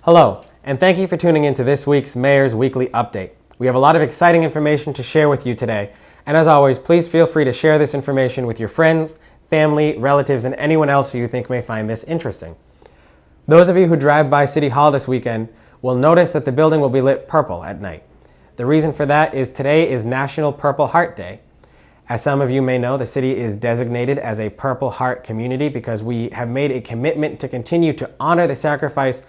Hello, and thank you for tuning in to this week's Mayor's Weekly Update. We have a lot of exciting information to share with you today, and as always, please feel free to share this information with your friends, family, relatives, and anyone else who you think may find this interesting. Those of you who drive by City Hall this weekend will notice that the building will be lit purple at night. The reason for that is today is National Purple Heart Day. As some of you may know, the city is designated as a Purple Heart community because we have made a commitment to continue to honor the sacrifice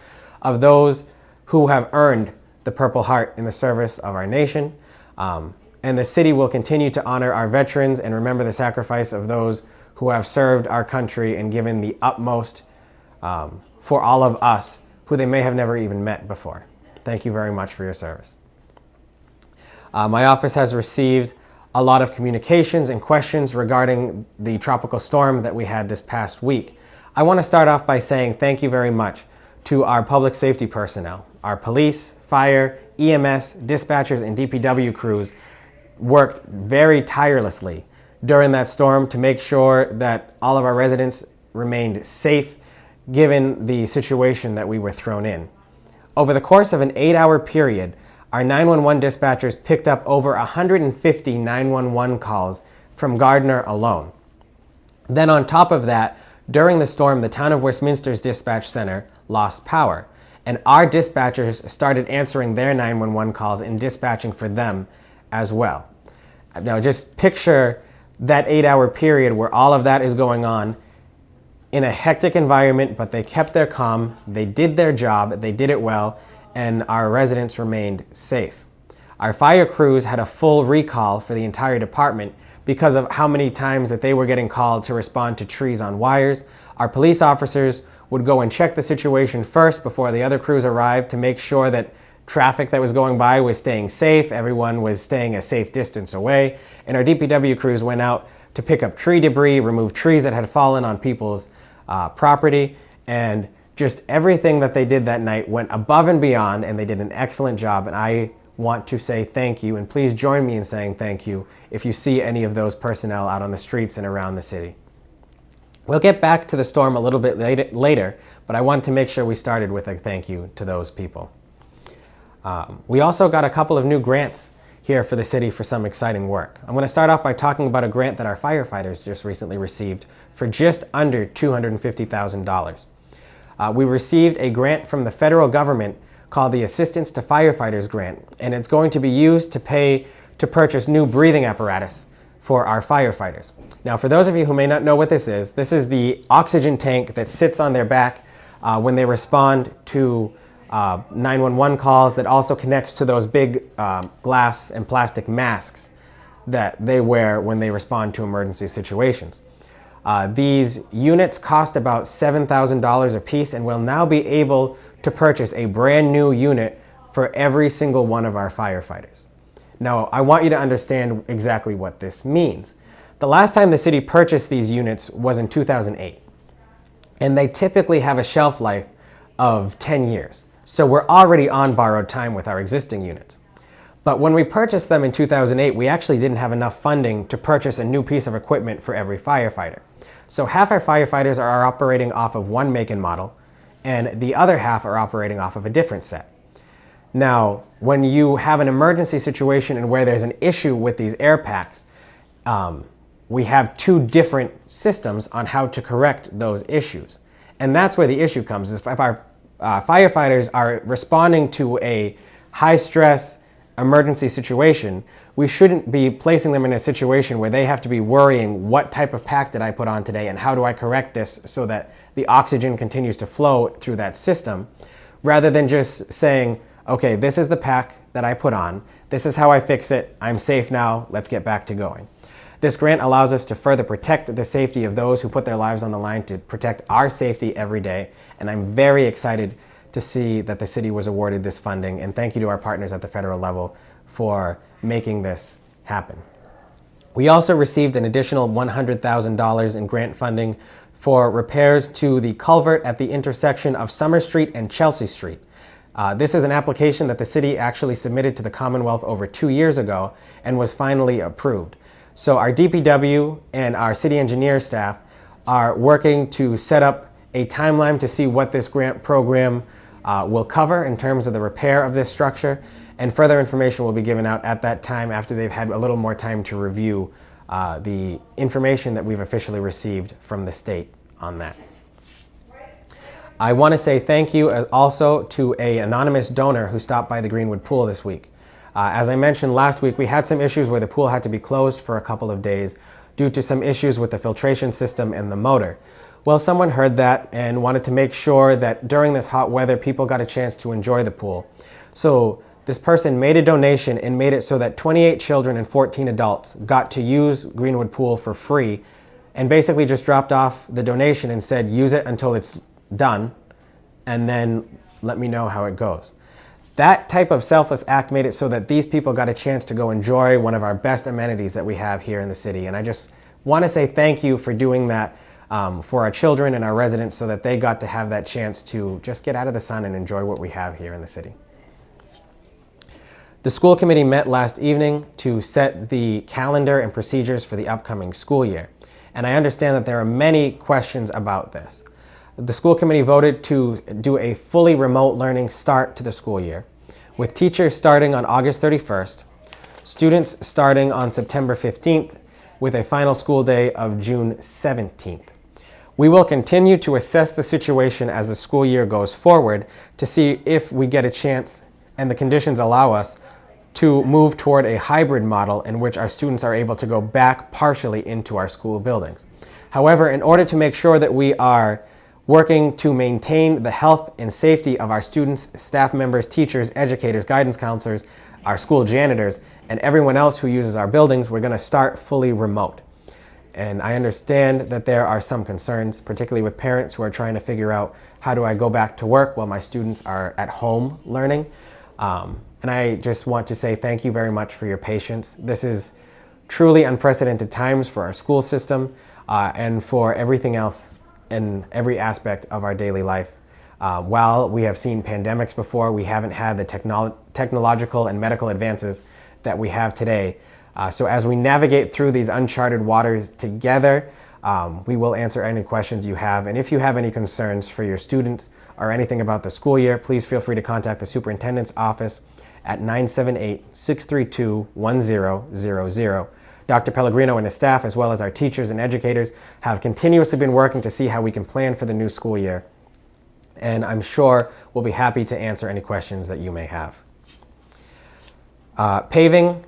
of those who have earned the Purple Heart in the service of our nation. And the city will continue to honor our veterans and remember the sacrifice of those who have served our country and given the utmost for all of us who they may have never even met before. Thank you very much for your service. My office has received a lot of communications and questions regarding the tropical storm that we had this past week. I want to start off by saying thank you very much to our public safety personnel. Our police, fire, EMS, dispatchers, and DPW crews worked very tirelessly during that storm to make sure that all of our residents remained safe given the situation that we were thrown in. Over the course of an 8-hour period, our 911 dispatchers picked up over 150 911 calls from Gardner alone. Then on top of that, during the storm, the town of Westminster's dispatch center lost power, and our dispatchers started answering their 911 calls and dispatching for them as well. Now just picture that 8-hour period where all of that is going on in a hectic environment, but they kept their calm, they did their job, they did it well, and our residents remained safe. Our fire crews had a full recall for the entire department because of how many times that they were getting called to respond to trees on wires. Our police officers would go and check the situation first before the other crews arrived to make sure that traffic that was going by was staying safe, everyone was staying a safe distance away, and our DPW crews went out to pick up tree debris, remove trees that had fallen on people's property, and just everything that they did that night went above and beyond, and they did an excellent job, and I want to say thank you, and please join me in saying thank you if you see any of those personnel out on the streets and around the city. We'll get back to the storm a little bit later, but I wanted to make sure we started with a thank you to those people. We also got a couple of new grants here for the city for some exciting work. I'm going to start off by talking about a grant that our firefighters just recently received for just under $250,000. We received a grant from the federal government called the Assistance to Firefighters Grant, and it's going to be used to purchase new breathing apparatus for our firefighters. Now, for those of you who may not know what this is the oxygen tank that sits on their back when they respond to 911 calls, that also connects to those big glass and plastic masks that they wear when they respond to emergency situations. These units cost about $7,000 a piece and will now be able to purchase a brand new unit for every single one of our firefighters. Now, I want you to understand exactly what this means. The last time the city purchased these units was in 2008, and they typically have a shelf life of 10 years. So we're already on borrowed time with our existing units. But when we purchased them in 2008, we actually didn't have enough funding to purchase a new piece of equipment for every firefighter. So half our firefighters are operating off of one make and model, and the other half are operating off of a different set. Now, when you have an emergency situation and where there's an issue with these air packs, we have two different systems on how to correct those issues. And that's where the issue comes, is if our firefighters are responding to a high-stress emergency situation, we shouldn't be placing them in a situation where they have to be worrying, what type of pack did I put on today and how do I correct this so that the oxygen continues to flow through that system, rather than just saying, okay, this is the pack that I put on, this is how I fix it, I'm safe now, let's get back to going. This grant allows us to further protect the safety of those who put their lives on the line to protect our safety every day, and I'm very excited to see that the city was awarded this funding, and thank you to our partners at the federal level for making this happen. We also received an additional $100,000 in grant funding for repairs to the culvert at the intersection of Summer Street and Chelsea Street. This is an application that the city actually submitted to the Commonwealth over 2 years ago and was finally approved. So our DPW and our city engineer staff are working to set up a timeline to see what this grant program will cover in terms of the repair of this structure, and further information will be given out at that time after they've had a little more time to review the information that we've officially received from the state on that. I want to say thank you also to an anonymous donor who stopped by the Greenwood Pool this week. As I mentioned last week, we had some issues where the pool had to be closed for a couple of days due to some issues with the filtration system and the motor. Well, someone heard that and wanted to make sure that during this hot weather, people got a chance to enjoy the pool. So this person made a donation and made it so that 28 children and 14 adults got to use Greenwood Pool for free, and basically just dropped off the donation and said, use it until it's done, and then let me know how it goes. That type of selfless act made it so that these people got a chance to go enjoy one of our best amenities that we have here in the city. And I just want to say thank you for doing that for our children and our residents, so that they got to have that chance to just get out of the sun and enjoy what we have here in the city. The school committee met last evening to set the calendar and procedures for the upcoming school year. And I understand that there are many questions about this. The school committee voted to do a fully remote learning start to the school year, with teachers starting on August 31st, students starting on September 15th, with a final school day of June 17th. We will continue to assess the situation as the school year goes forward to see if we get a chance and the conditions allow us to move toward a hybrid model in which our students are able to go back partially into our school buildings. However, in order to make sure that we are working to maintain the health and safety of our students, staff members, teachers, educators, guidance counselors, our school janitors, and everyone else who uses our buildings, we're going to start fully remote. And I understand that there are some concerns, particularly with parents who are trying to figure out, how do I go back to work while my students are at home learning? And I just want to say thank you very much for your patience. This is truly unprecedented times for our school system and for everything else in every aspect of our daily life. While we have seen pandemics before, we haven't had the technological and medical advances that we have today. So as we navigate through these uncharted waters together, we will answer any questions you have. And if you have any concerns for your students or anything about the school year, please feel free to contact the superintendent's office at 978-632-1000. Dr. Pellegrino and his staff, as well as our teachers and educators, have continuously been working to see how we can plan for the new school year. And I'm sure we'll be happy to answer any questions that you may have. Paving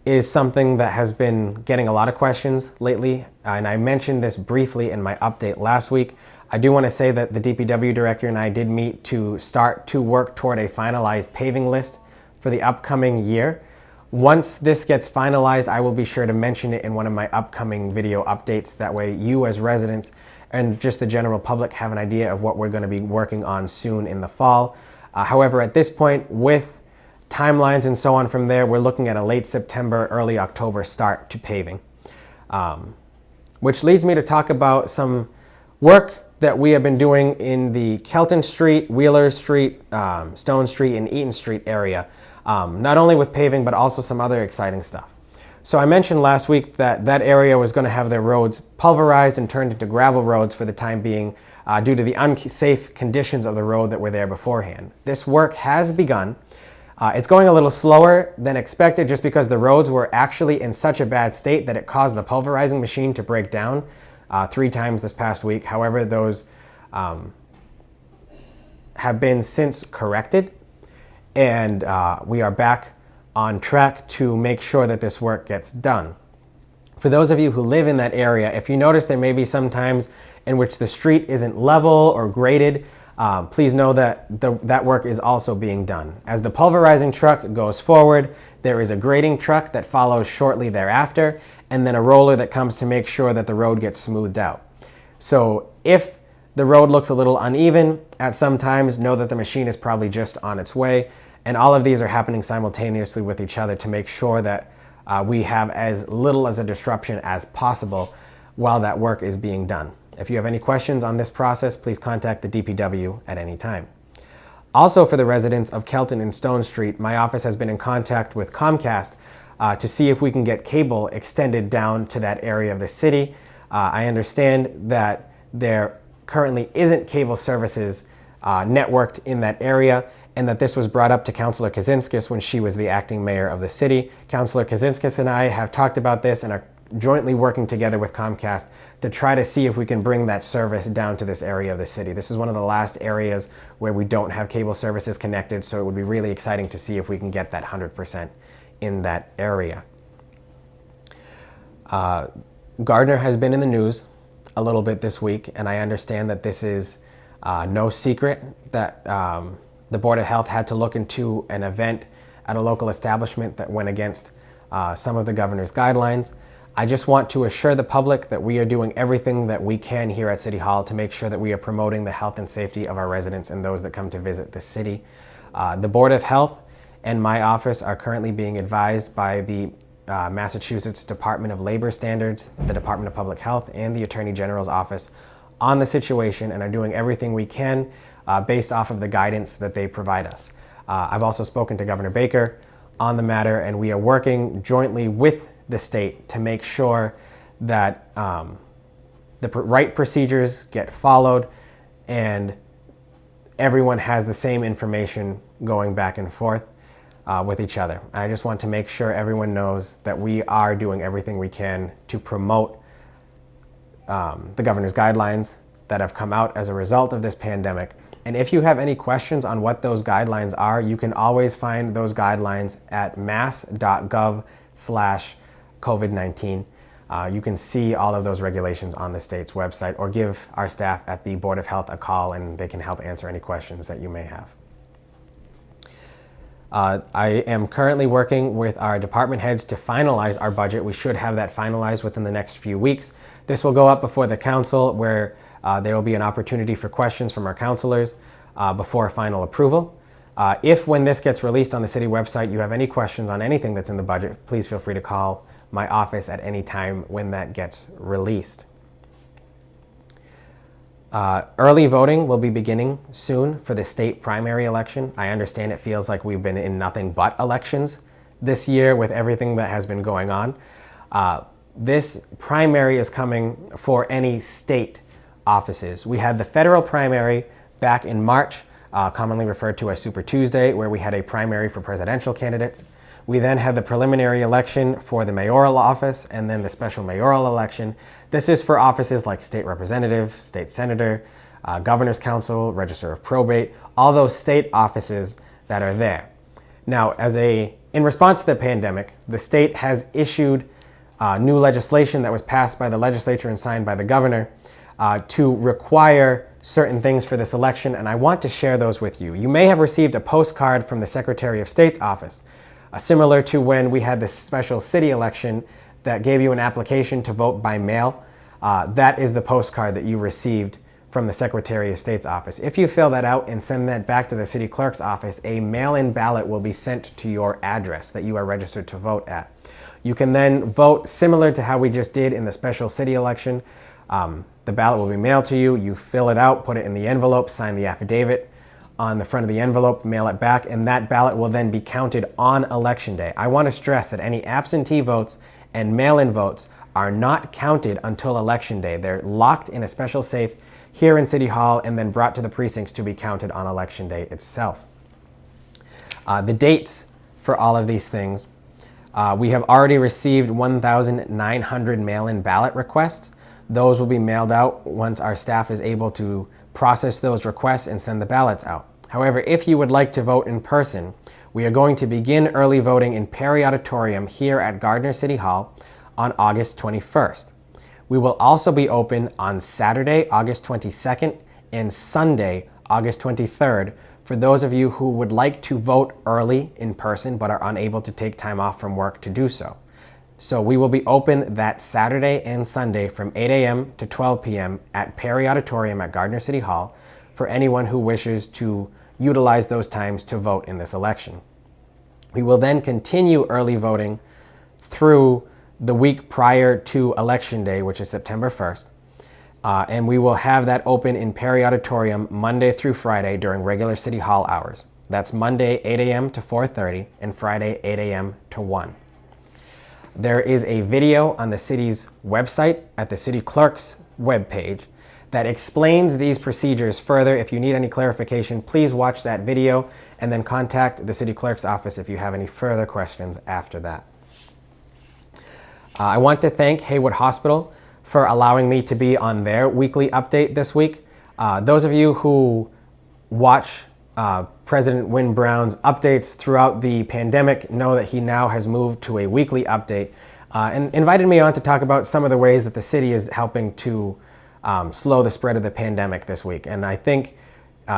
is something that has been getting a lot of questions lately, and I mentioned this briefly in my update last week. I do want to say that the DPW director and I did meet to start to work toward a finalized paving list for the upcoming year. Once this gets finalized, I will be sure to mention it in one of my upcoming video updates. That way you as residents and just the general public have an idea of what we're going to be working on soon in the fall. However, at this point, with timelines and so on from there, we're looking at a late September, early October start to paving. Which leads me to talk about some work that we have been doing in the Kelton Street, Wheeler Street, Stone Street, and Eaton Street area. Not only with paving, but also some other exciting stuff. So I mentioned last week that that area was going to have their roads pulverized and turned into gravel roads for the time being due to the unsafe conditions of the road that were there beforehand. This work has begun. It's going a little slower than expected just because the roads were actually in such a bad state that it caused the pulverizing machine to break down 3 times this past week. However, those have been since corrected, and we are back on track to make sure that this work gets done. For those of you who live in that area, if you notice there may be some times in which the street isn't level or graded, please know that that work is also being done. As the pulverizing truck goes forward, there is a grading truck that follows shortly thereafter, and then a roller that comes to make sure that the road gets smoothed out. So if the road looks a little uneven at some times, know that the machine is probably just on its way, and all of these are happening simultaneously with each other to make sure that we have as little as a disruption as possible while that work is being done. If you have any questions on this process, please contact the DPW at any time. Also, for the residents of Kelton and Stone Street, my office has been in contact with Comcast to see if we can get cable extended down to that area of the city. I understand that there currently isn't cable services networked in that area, and that this was brought up to Councillor Kaczynskis when she was the acting mayor of the city. Councillor Kaczynskis and I have talked about this and are jointly working together with Comcast to try to see if we can bring that service down to this area of the city. This is one of the last areas where we don't have cable services connected, so it would be really exciting to see if we can get that 100% in that area. Gardner has been in the news a little bit this week, and I understand that this is no secret that the Board of Health had to look into an event at a local establishment that went against some of the governor's guidelines. I just want to assure the public that we are doing everything that we can here at City Hall to make sure that we are promoting the health and safety of our residents and those that come to visit the city. The Board of Health and my office are currently being advised by the Massachusetts Department of Labor Standards, the Department of Public Health, and the Attorney General's office on the situation, and are doing everything we can based off of the guidance that they provide us. I've also spoken to Governor Baker on the matter, and we are working jointly with the state to make sure that the right procedures get followed and everyone has the same information going back and forth with each other. I just want to make sure everyone knows that we are doing everything we can to promote the governor's guidelines that have come out as a result of this pandemic. And if you have any questions on what those guidelines are, you can always find those guidelines at mass.gov/COVID-19. You can see all of those regulations on the state's website, or give our staff at the Board of Health a call and they can help answer any questions that you may have. I am currently working with our department heads to finalize our budget. We should have that finalized within the next few weeks. This will go up before the council, where there will be an opportunity for questions from our councilors before final approval. If when this gets released on the city website, you have any questions on anything that's in the budget, please feel free to call my office at any time when that gets released. Early voting will be beginning soon for the state primary election. I understand it feels like we've been in nothing but elections this year with everything that has been going on. This primary is coming for any state offices. We had the federal primary back in March, commonly referred to as Super Tuesday, where we had a primary for presidential candidates. We then had the preliminary election for the mayoral office, and then the special mayoral election. This is for offices like state representative, state senator, governor's council, register of probate, all those state offices that are there. Now, in response to the pandemic, the state has issued new legislation that was passed by the legislature and signed by the governor to require certain things for this election, and I want to share those with you. You may have received a postcard from the Secretary of State's office, similar to when we had this special city election that gave you an application to vote by mail. That is the postcard that you received from the Secretary of State's office. If you fill that out and send that back to the city clerk's office, a mail-in ballot will be sent to your address that you are registered to vote at. You can then vote similar to how we just did in the special city election. The ballot will be mailed to you. You fill it out, put it in the envelope, sign the affidavit on the front of the envelope, mail it back, and that ballot will then be counted on election day. I want to stress that any absentee votes and mail-in votes are not counted until election day. They're locked in a special safe here in City Hall and then brought to the precincts to be counted on election day itself. The dates for all of these things, we have already received 1,900 mail-in ballot requests. Those will be mailed out once our staff is able to process those requests and send the ballots out. However, if you would like to vote in person, we are going to begin early voting in Perry Auditorium here at Gardner City Hall on August 21st. We will also be open on Saturday, August 22nd, and Sunday, August 23rd, for those of you who would like to vote early in person but are unable to take time off from work to do so. So we will be open that Saturday and Sunday from 8 a.m. to 12 p.m. at Perry Auditorium at Gardner City Hall for anyone who wishes to utilize those times to vote in this election. We will then continue early voting through the week prior to Election Day, which is September 1st. And we will have that open in Perry Auditorium Monday through Friday during regular City Hall hours. That's Monday 8 a.m. to 4:30 and Friday 8 a.m. to 1. There is a video on the city's website at the city clerk's webpage that explains these procedures further. If you need any clarification, please watch that video and then contact the city clerk's office if you have any further questions after that. I want to thank Haywood Hospital for allowing me to be on their weekly update this week. Those of you who watch President Wynne Brown's updates throughout the pandemic know that he now has moved to a weekly update and invited me on to talk about some of the ways that the city is helping to slow the spread of the pandemic this week. And I think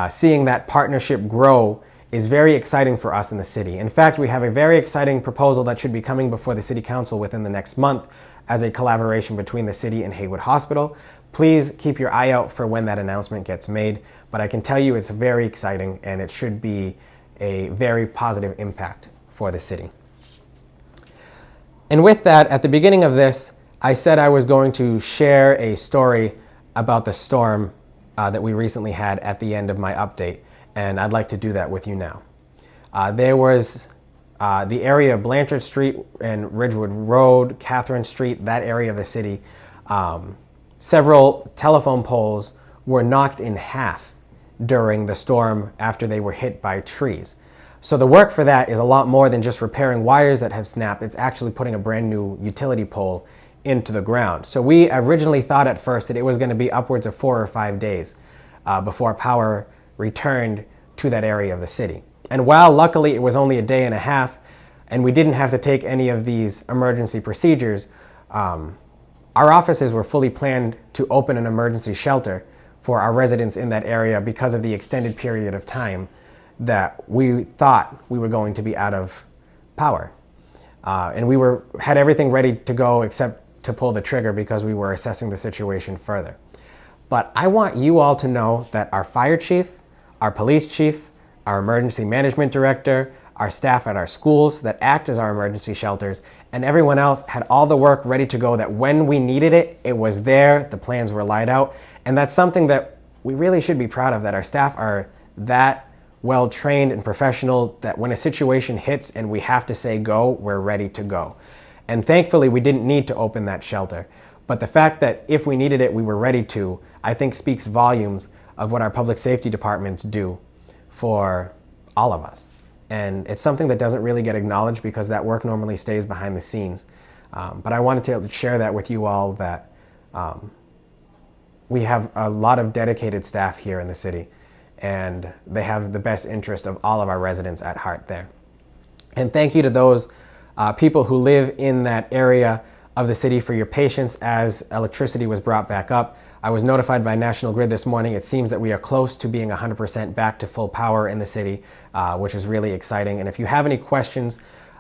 seeing that partnership grow is very exciting for us in the city. In fact, we have a very exciting proposal that should be coming before the City Council within the next month as a collaboration between the city and Haywood Hospital. Please keep your eye out for when that announcement gets made, but I can tell you it's very exciting and it should be a very positive impact for the city. And with that, at the beginning of this, I said I was going to share a story about the storm that we recently had at the end of my update, and I'd like to do that with you now. There was the area of Blanchard Street and Ridgewood Road, Catherine Street, that area of the city. Several telephone poles were knocked in half during the storm after they were hit by trees. So the work for that is a lot more than just repairing wires that have snapped. It's actually putting a brand new utility pole into the ground. So we originally thought at first that it was going to be upwards of 4 or 5 days before power returned to that area of the city. And while luckily it was only a day and a half and we didn't have to take any of these emergency procedures, our offices were fully planned to open an emergency shelter for our residents in that area because of the extended period of time that we thought we were going to be out of power. And we had everything ready to go except to pull the trigger because we were assessing the situation further. But I want you all to know that our fire chief, our police chief, our emergency management director, our staff at our schools that act as our emergency shelters, and everyone else had all the work ready to go that when we needed it, it was there, the plans were laid out. And that's something that we really should be proud of, that our staff are that well trained and professional that when a situation hits and we have to say go, we're ready to go. And thankfully, we didn't need to open that shelter. But the fact that if we needed it, we were ready to, I think speaks volumes of what our public safety departments do for all of us. And it's something that doesn't really get acknowledged because that work normally stays behind the scenes. But I wanted to share that with you all, that we have a lot of dedicated staff here in the city, and they have the best interest of all of our residents at heart there. And thank you to those people who live in that area of the city for your patience as electricity was brought back up. I was notified by National Grid this morning. It seems that we are close to being 100% back to full power in the city, which is really exciting. And if you have any questions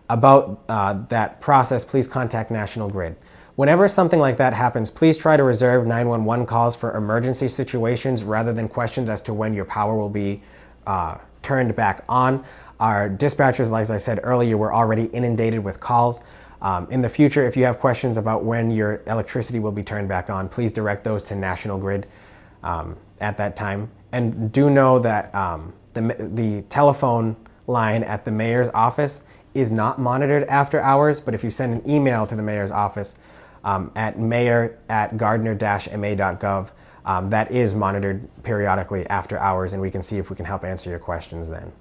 about that process, please contact National Grid. Whenever something like that happens, please try to reserve 911 calls for emergency situations rather than questions as to when your power will be turned back on. Our dispatchers, like I said earlier, were already inundated with calls. In the future, if you have questions about when your electricity will be turned back on, please direct those to National Grid at that time. And do know that the telephone line at the mayor's office is not monitored after hours, but if you send an email to the mayor's office at mayor@gardner-ma.gov, that is monitored periodically after hours, and we can see if we can help answer your questions then.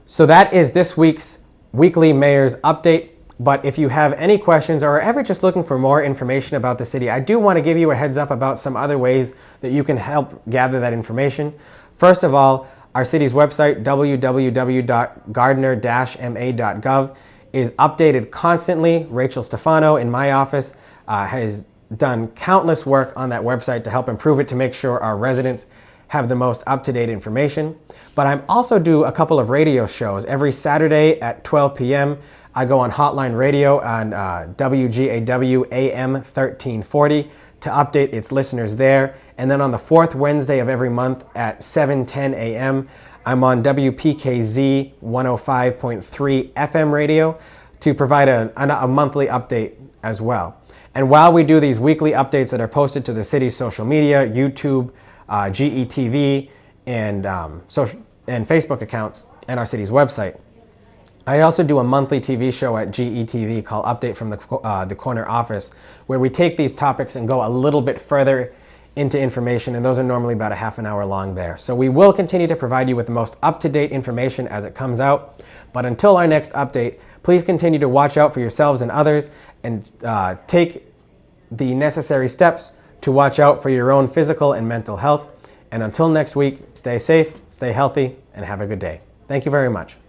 So that is this week's weekly Mayor's Update. But if you have any questions or are ever just looking for more information about the city, I do want to give you a heads up about some other ways that you can help gather that information. First of all, our city's website, www.gardner-ma.gov, is updated constantly. Rachel Stefano in my office has done countless work on that website to help improve it, to make sure our residents have the most up-to-date information. But I also do a couple of radio shows. Every Saturday at 12 p.m., I go on Hotline Radio on WGAW AM 1340 to update its listeners there. And then on the fourth Wednesday of every month at 7:10 a.m., I'm on WPKZ 105.3 FM radio to provide a monthly update as well. And while we do these weekly updates that are posted to the city's social media, YouTube, GETV, and Facebook accounts, and our city's website, I also do a monthly TV show at GETV called Update from the Corner Office, where we take these topics and go a little bit further into information, and those are normally about a half an hour long there. So we will continue to provide you with the most up-to-date information as it comes out. But until our next update, please continue to watch out for yourselves and others, and take the necessary steps to watch out for your own physical and mental health. And until next week, stay safe, stay healthy, and have a good day. Thank you very much.